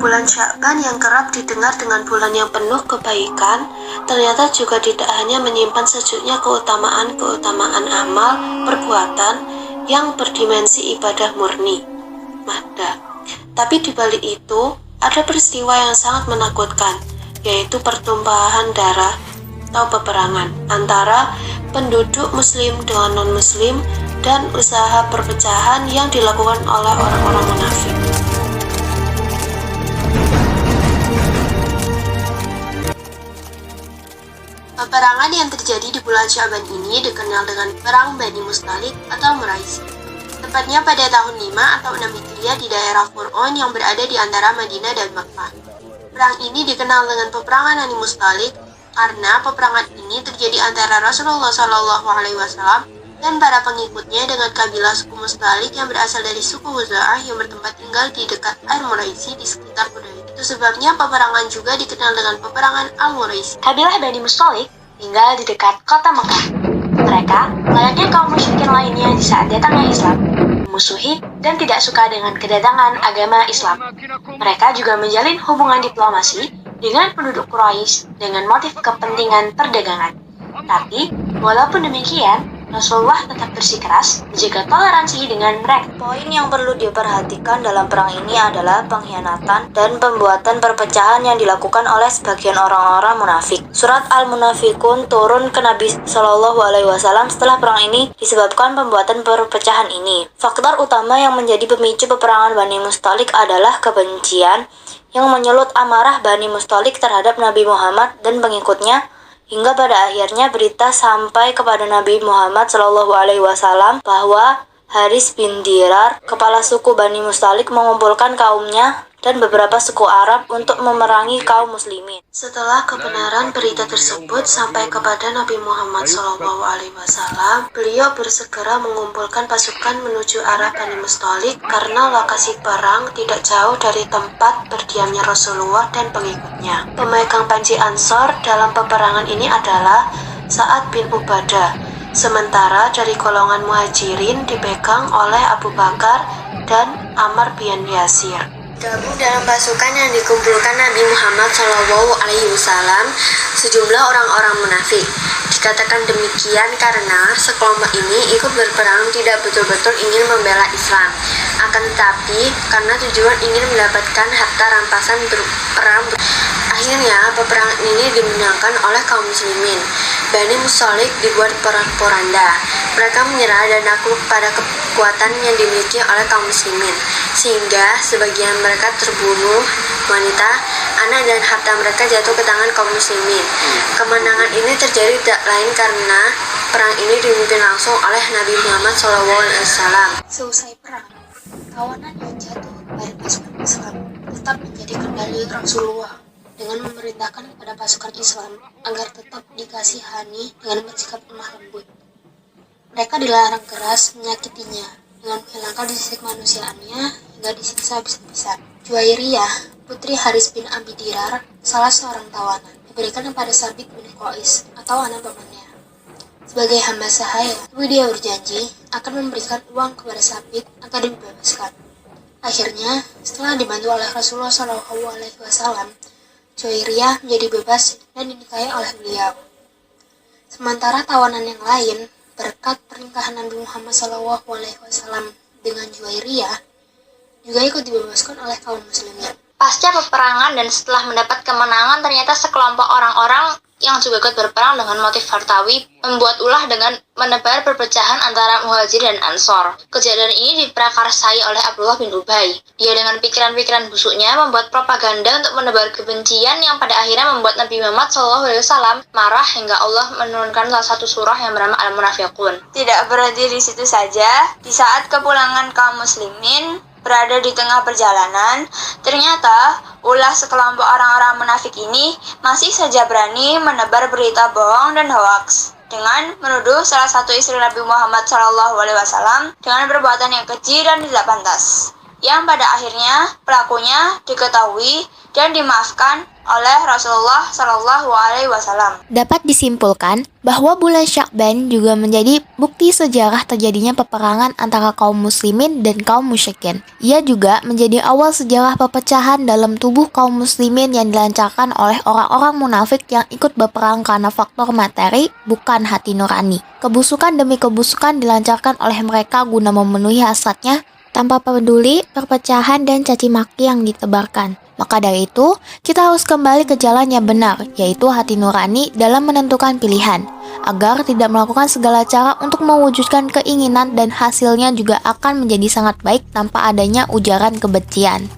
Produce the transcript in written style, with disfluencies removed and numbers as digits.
bulan Sya'ban yang kerap didengar dengan bulan yang penuh kebaikan, ternyata juga tidak hanya menyimpan sejuknya keutamaan-keutamaan amal, perbuatan yang berdimensi ibadah murni, mahda. Tapi di balik itu, ada peristiwa yang sangat menakutkan, yaitu pertumpahan darah atau peperangan antara penduduk muslim dengan non-muslim dan usaha perpecahan yang dilakukan oleh orang-orang munafik. Peperangan yang terjadi di bulan Sya'ban ini dikenal dengan Perang Bani Mustalik atau Muraisi. Tepatnya pada tahun 5 atau 6 Hijriah di daerah Qur'on yang berada di antara Madinah dan Makkah. Perang ini dikenal dengan Peperangan Bani Mustalik karena peperangan ini terjadi antara Rasulullah SAW dan para pengikutnya dengan kabilah suku Mustalik yang berasal dari suku Khuza'ah yang bertempat tinggal di dekat air Muraisi di sekitar Hudaybiyah. Itu sebabnya peperangan juga dikenal dengan Peperangan Al-Muraisi. Kabilah Bani Mustalik tinggal di dekat kota Mekah. Mereka, layaknya kaum musyrikin lainnya di saat datangnya Islam, memusuhi dan tidak suka dengan kedatangan agama Islam. Mereka juga menjalin hubungan diplomasi dengan penduduk Quraisy dengan motif kepentingan perdagangan. Tapi, walaupun demikian, Rasulullah tetap bersikeras menjaga toleransi dengan mereka. Poin yang perlu diperhatikan dalam perang ini adalah pengkhianatan dan pembuatan perpecahan yang dilakukan oleh sebagian orang-orang munafik. Surat Al-Munafikun turun ke Nabi SAW setelah perang ini disebabkan pembuatan perpecahan ini. Faktor utama yang menjadi pemicu peperangan Bani Mustalik adalah kebencian yang menyulut amarah Bani Mustalik terhadap Nabi Muhammad dan pengikutnya, hingga pada akhirnya berita sampai kepada Nabi Muhammad SAW bahwa Haris bin Dirar, kepala suku Bani Mustalik, mengumpulkan kaumnya dan beberapa suku Arab untuk memerangi kaum muslimin. Setelah kebenaran berita tersebut sampai kepada Nabi Muhammad SAW, beliau bersegera mengumpulkan pasukan menuju arah Bani Mustalik karena lokasi perang tidak jauh dari tempat berdiamnya Rasulullah dan pengikutnya. Pemegang panji Ansor dalam peperangan ini adalah Sa'ad bin Ubadah, sementara dari golongan Muhajirin dipegang oleh Abu Bakar dan Ammar bin Yasir. Gabung dalam pasukan yang dikumpulkan Nabi Muhammad SAW sejumlah orang-orang munafik. Dikatakan demikian karena sekelompok ini ikut berperang tidak betul-betul ingin membela Islam, akan tetapi karena tujuan ingin mendapatkan harta rampasan berperang. Akhirnya peperangan ini dimenangkan oleh kaum muslimin. Bani Mustalik dibuat porak-poranda. Mereka menyerah dan takluk pada kekuatan yang dimiliki oleh kaum muslimin, sehingga sebagian mereka terbunuh, wanita, anak dan harta mereka jatuh ke tangan kaum muslimin. Kemenangan ini terjadi tidak lain karena perang ini dipimpin langsung oleh Nabi Muhammad SAW. Seusai perang, tawanan yang jatuh pada pasukan Islam tetap menjadi kendali Rasulullah dengan memerintahkan kepada pasukan Islam agar tetap dikasihani dengan bersikap lemah lembut. Mereka dilarang keras menyakitinya dengan menghilangkan sisi kemanusiaannya hingga disiksa habis-habisan. Juwairiyah, putri Haris bin Abi Dirar, salah seorang tawanan, diberikan kepada Sabit bin Qais atau anak pamannya. Sebagai hamba sahaya, dia berjanji akan memberikan uang kepada Sabit agar dibebaskan. Akhirnya, setelah dibantu oleh Rasulullah SAW, Juwairiyah menjadi bebas dan dinikahi oleh beliau. Sementara tawanan yang lain, berkat pernikahan Nabi Muhammad SAW dengan Juwairiyah, juga ikut dibebaskan oleh kaum muslimin. Pasca peperangan dan setelah mendapat kemenangan, ternyata sekelompok orang-orang yang juga ikut berperang dengan motif hartawi membuat ulah dengan menebar perpecahan antara Muhajir dan Ansor. Kejadian ini diprakarsai oleh Abdullah bin Ubay. Dia dengan pikiran-pikiran busuknya membuat propaganda untuk menebar kebencian yang pada akhirnya membuat Nabi Muhammad SAW marah hingga Allah menurunkan salah satu surah yang bernama Al-Munafiqun. Tidak berhenti di situ saja, di saat kepulangan kaum muslimin berada di tengah perjalanan, ternyata ulah sekelompok orang-orang munafik ini masih saja berani menebar berita bohong dan hoaks dengan menuduh salah satu istri Nabi Muhammad SAW dengan perbuatan yang keji dan tidak pantas. yang pada akhirnya pelakunya diketahui dan dimaafkan oleh Rasulullah Shallallahu Alaihi Wasallam. Dapat disimpulkan bahwa bulan Sya'ban juga menjadi bukti sejarah terjadinya peperangan antara kaum muslimin dan kaum musyrikin. Ia juga menjadi awal sejarah perpecahan dalam tubuh kaum muslimin yang dilancarkan oleh orang-orang munafik yang ikut berperang karena faktor materi, bukan hati nurani. Kebusukan demi kebusukan dilancarkan oleh mereka guna memenuhi hasratnya tanpa peduli perpecahan dan caci maki yang ditebarkan. Maka dari itu, kita harus kembali ke jalan yang benar, yaitu hati nurani dalam menentukan pilihan, agar tidak melakukan segala cara untuk mewujudkan keinginan dan hasilnya juga akan menjadi sangat baik tanpa adanya ujaran kebencian.